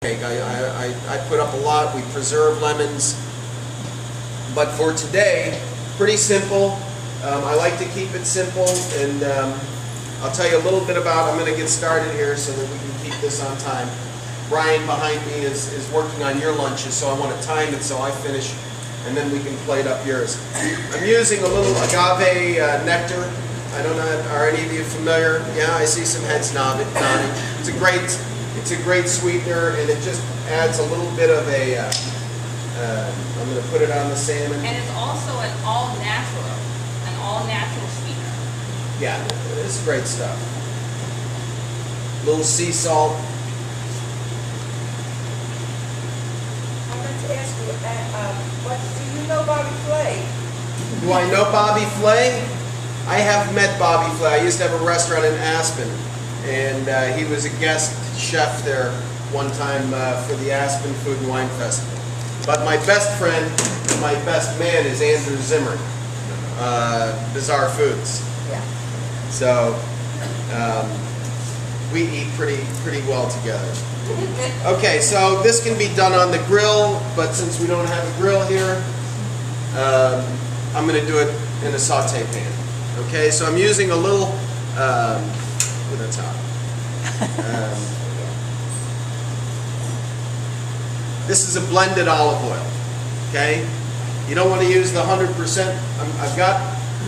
I put up a lot. We preserve lemons, but for today, pretty simple. I like to keep it simple, and I'll tell you a little bit about. I'm going to get started here so that we can keep this on time. Brian behind me is working on your lunches, so I want to time it so I finish, and then we can plate up yours. I'm using a little agave nectar. I don't know, are any of you familiar? Yeah, I see some heads nodding. It's a great sweetener, and it just adds a little bit of a, I'm going to put it on the salmon. And it's also an all-natural sweetener. Yeah, it's great stuff. Little sea salt. I meant to ask you, what do you know Bobby Flay? Do I know Bobby Flay? I have met Bobby Flay. I used to have a restaurant in Aspen, and he was a guest chef there one time for the Aspen Food and Wine Festival. But my best friend and my best man is Andrew Zimmer, Bizarre Foods. Yeah. So we eat pretty well together. Okay, so this can be done on the grill, but since we don't have a grill here, I'm going to do it in a saute pan. Okay, so I'm using a little, with the top. This is a blended olive oil, okay? You don't want to use the 100%. I've got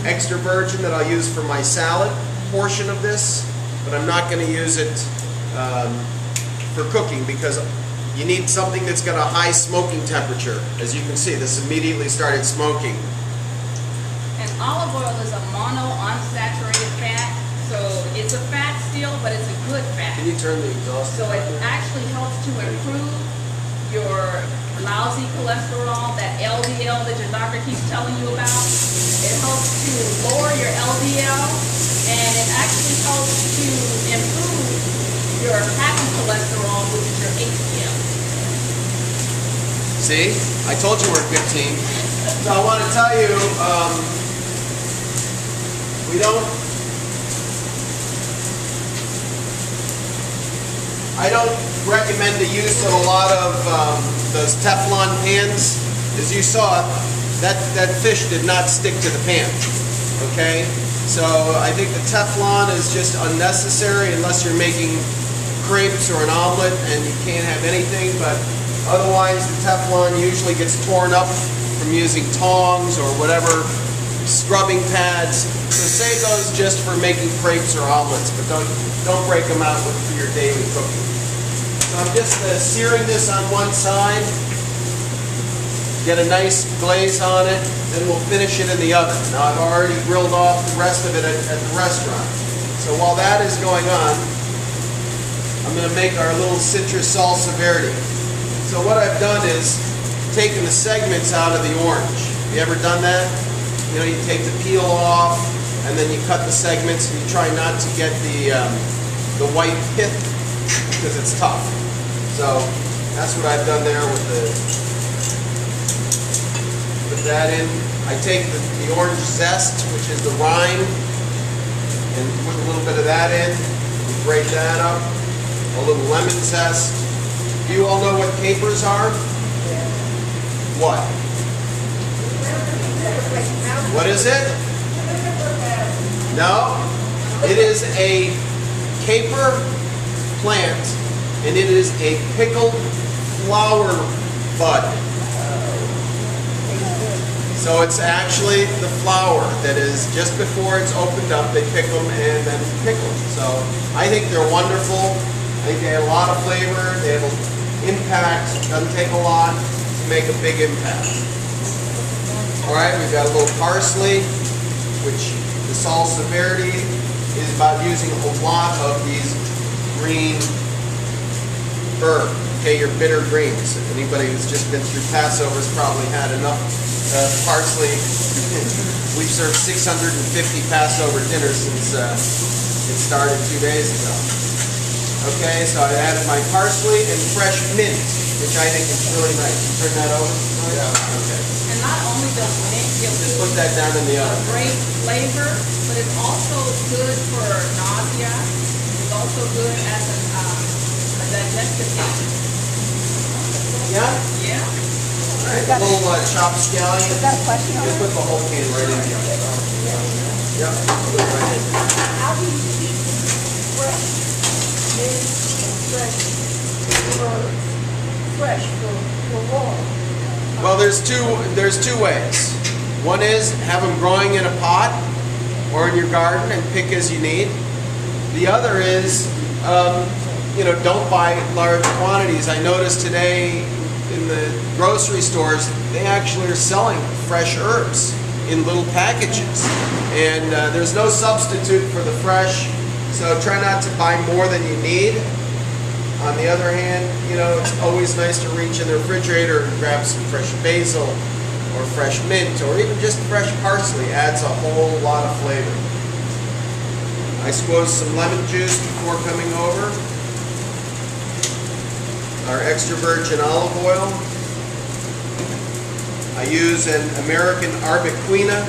extra virgin that I'll use for my salad portion of this, but I'm not going to use it for cooking because you need something that's got a high smoking temperature. As you can see, this immediately started smoking. And olive oil is a monounsaturated fat, so it's a fat still, but it's a good fat. Can you turn the exhaust? So it actually helps to improve your lousy cholesterol, that LDL that your doctor keeps telling you about. It helps to lower your LDL, and it actually helps to improve your happy cholesterol, which is your HDL. See? I told you we're a good team. So I want to tell you, I don't recommend the use of a lot of those Teflon pans. As you saw, that fish did not stick to the pan. Okay? So I think the Teflon is just unnecessary unless you're making crepes or an omelet and you can't have anything, but otherwise the Teflon usually gets torn up from using tongs or whatever scrubbing pads. So save those just for making crepes or omelets, but don't break them out for your daily cooking. So I'm just searing this on one side, get a nice glaze on it, then we'll finish it in the oven. Now I've already grilled off the rest of it at the restaurant. So while that is going on, I'm going to make our little citrus salsa verde. So what I've done is taken the segments out of the orange. Have you ever done that? You know, you take the peel off, and then you cut the segments, and you try not to get the white pith because it's tough. So that's what I've done there with that in. I take the orange zest, which is the rind, and put a little bit of that in. We break that up. A little lemon zest. Do you all know what capers are? What? What is it? No, it is a caper plant, and it is a pickled flower bud. So it's actually the flower that is just before it's opened up, they pick them and then pickle them. So I think they're wonderful. I think they have a lot of flavor. They have an impact. It doesn't take a lot to make a big impact. Alright, we've got a little parsley, which the salsa verde is about using a lot of these green herbs. Okay, your bitter greens. Anybody who's just been through Passover has probably had enough parsley. We've served 650 Passover dinners since it started 2 days ago. Okay, so I added my parsley and fresh mint, which I think is really nice. You turn that over? Yeah. Okay. And not only does mint give Just put that down in the a oven. great flavor, but it's also good for nausea. It's also good as a digestive agent. Yeah? Yeah. All right, a little chopped scallion. Is that a question on Just put it? the whole can right in here. Yep, put it right in. How do you keep fresh, very fresh for raw? Well, there's two ways. One is have them growing in a pot or in your garden and pick as you need. The other is, don't buy large quantities. I noticed today in the grocery stores, they actually are selling fresh herbs in little packages. And there's no substitute for the fresh, so try not to buy more than you need. On the other hand, it's always nice to reach in the refrigerator and grab some fresh basil or fresh mint or even just fresh parsley. Adds a whole lot of flavor. I squeezed some lemon juice before coming over. Our extra virgin olive oil. I use an American Arbequina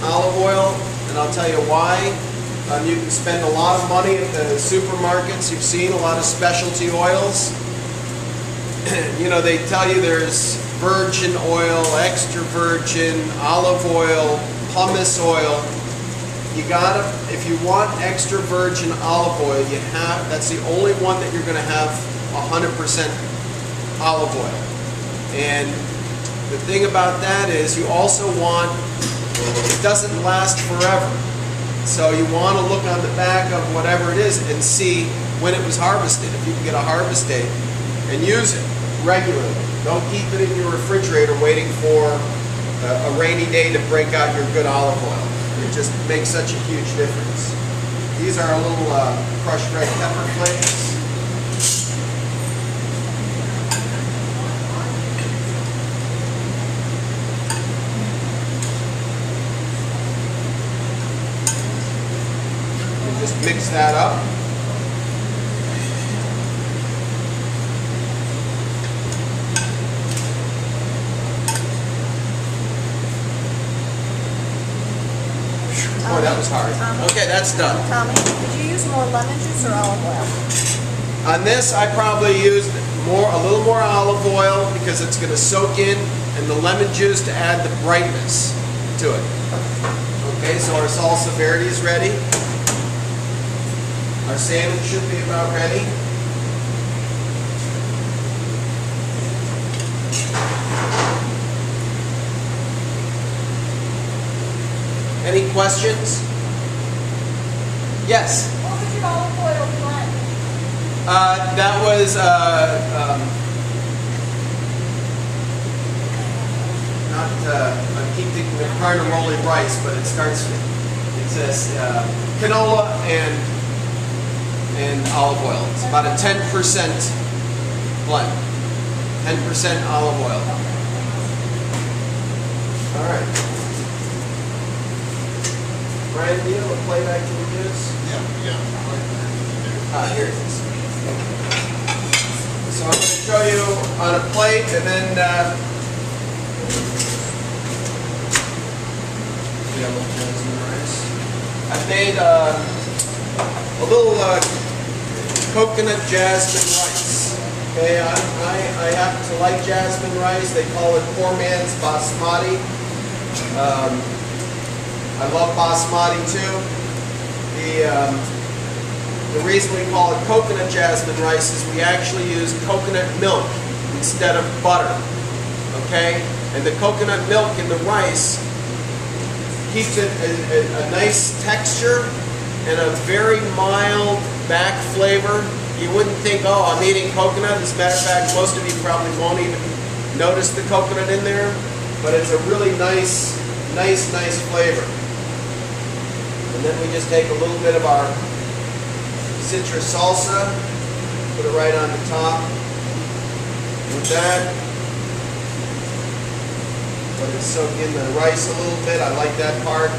olive oil, and I'll tell you why. You can spend a lot of money at the supermarkets. You've seen a lot of specialty oils. They tell you there's virgin oil, extra virgin, olive oil, pumice oil. If you want extra virgin olive oil, that's the only one that you're going to have 100% olive oil. And the thing about that is you also want, it doesn't last forever. So you want to look on the back of whatever it is and see when it was harvested. If you can get a harvest date and use it regularly. Don't keep it in your refrigerator waiting for a rainy day to break out your good olive oil. It just makes such a huge difference. These are little crushed red pepper flakes. Just mix that up. Boy, that was hard. Okay, that's done. Tommy, did you use more lemon juice or olive oil? On this, I probably used a little more olive oil because it's going to soak in, and the lemon juice to add the brightness to it. Okay, so our salsa verde is ready. Our salmon should be about ready. Any questions? Yes? What was your olive oil blend? That was I keep thinking of carnaroli rice, but it says canola and olive oil. It's about a 10% blend. 10% olive oil. All right. Brian, do you have a playback you can use? Yeah. Here it is. So I'm going to show you on a plate, and then I've made a little coconut jasmine rice. Okay, I happen to like jasmine rice. They call it poor man's basmati. I love basmati too. The reason we call it coconut jasmine rice is we actually use coconut milk instead of butter. Okay, and the coconut milk in the rice keeps it a nice texture and a very mild back flavor. You wouldn't think, oh, I'm eating coconut. As a matter of fact, most of you probably won't even notice the coconut in there, but it's a really nice flavor. And then we just take a little bit of our citrus salsa, put it right on the top. With that, let it soak in the rice a little bit. I like that part.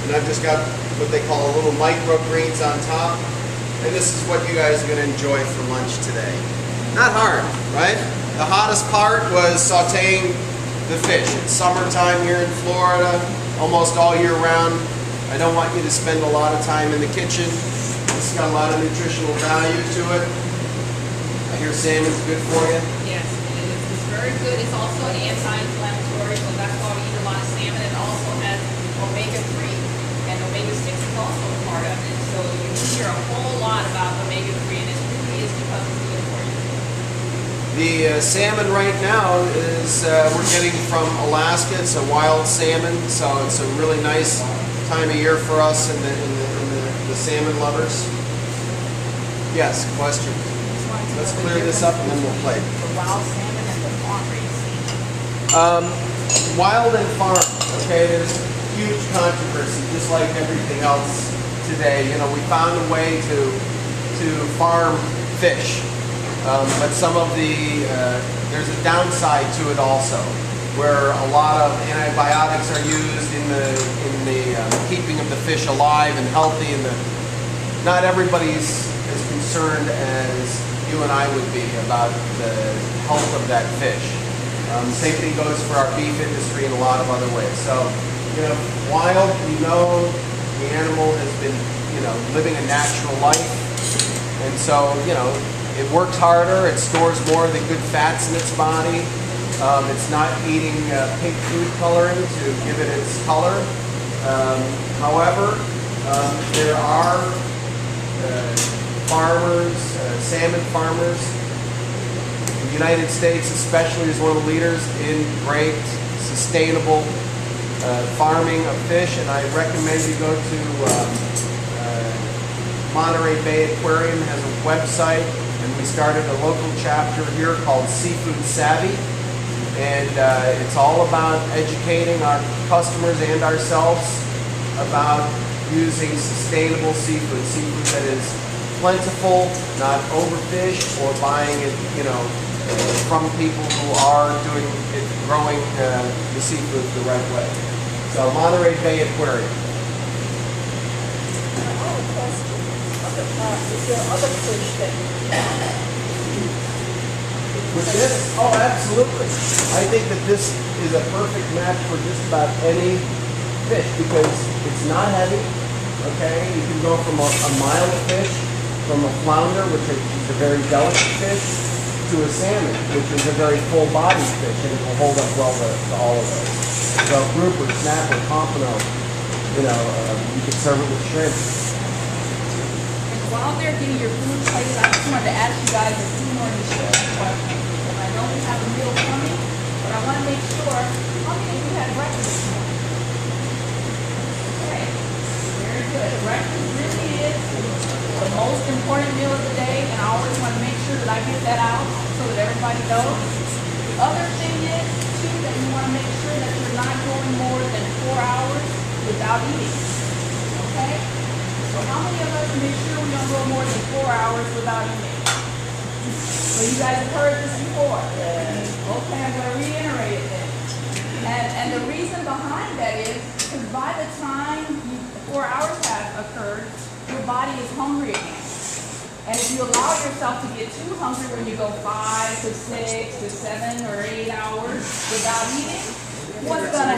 And I've just got what they call a little microgreens on top. And this is what you guys are going to enjoy for lunch today. Not hard, right? The hottest part was sauteing the fish. It's summertime here in Florida, almost all year round. I don't want you to spend a lot of time in the kitchen. It's got a lot of nutritional value to it. I hear salmon's good for you. Yes. very good. It's also an anti-inflammatory, so that's why we eat a lot of salmon. It also has omega-3, and omega-6 is also a part of it. So you hear a whole lot about omega-3, and it really is because it's good for you. The salmon right now is, we're getting from Alaska. It's a wild salmon, so it's a really nice time of year for us and the salmon lovers. Yes, question. Let's clear this up and then we'll play. The wild salmon and the farm raising. Wild and farm, okay, there's huge controversy, just like everything else today. You know, we found a way to farm fish, but some of there's a downside to it also, where a lot of antibiotics are used in the keeping of the fish alive and healthy, and not everybody's as concerned as you and I would be about the health of that fish. Same thing goes for our beef industry in a lot of other ways. So, you know, wild, the animal has been, living a natural life, and so, it works harder, it stores more of the good fats in its body. It's not eating pink food coloring to give it its color. However, there are farmers, salmon farmers. The United States especially is one of the leaders in great, sustainable farming of fish, and I recommend you go to Monterey Bay Aquarium. Has a website, and we started a local chapter here called Seafood Savvy, and it's all about educating our customers and ourselves about using sustainable seafood that is plentiful, not overfished, or buying it, from people who are growing the seafood the right way. So Monterey Bay Aquarium. Is there other fish that With this? Oh, absolutely. I think that this is a perfect match for just about any fish because it's not heavy. Okay, you can go from a mild fish, from a flounder, which is a very delicate fish, to a salmon, which is a very full-bodied fish, and it will hold up well to all of those. So grouper, snapper, pompano, you can serve it with shrimp. While they're getting your food plated, I just wanted to ask you guys a few more questions. And I know we have a meal coming, but I want to make sure, how many of you had breakfast this morning? Okay, very good. Breakfast really is the most important meal of the day, and I always want to make sure that I get that out so that everybody knows. The other thing is, too, that you want to make sure that you're not going more than 4 hours without eating. Okay? So how many of us make sure we don't go more than 4 hours without eating? So you guys have heard this before. Okay, I'm going to reiterate it then. And the reason behind that is because by the time 4 hours have occurred, your body is hungry again. And if you allow yourself to get too hungry when you go 5 to 6 to 7 or 8 hours without eating, what's going to